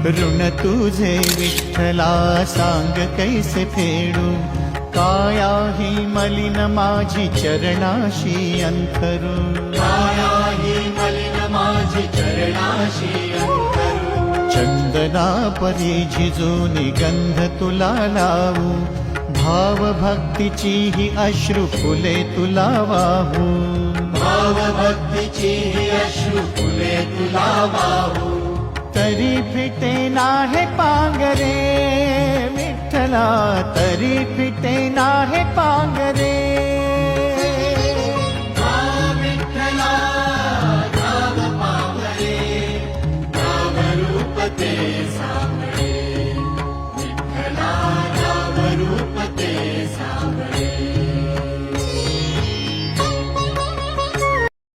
ऋण तुझे विठ्ठला सांग कैसे फेडू, काया ही मलिन माझी चरणाशी अंतरू, काया ही मलिन माझी चरणाशी अंतरू, चंदना परी झिजूनी गंध तुला लावू, भाव भक्तीची ही अश्रु फुले तुला वाहू, भाव भक्तीची ही अश्रु फुले तुला वाहू, तरी फिटे नाहे पांगरे विठ्ठला, तरी फिटे नाहे पांगरे,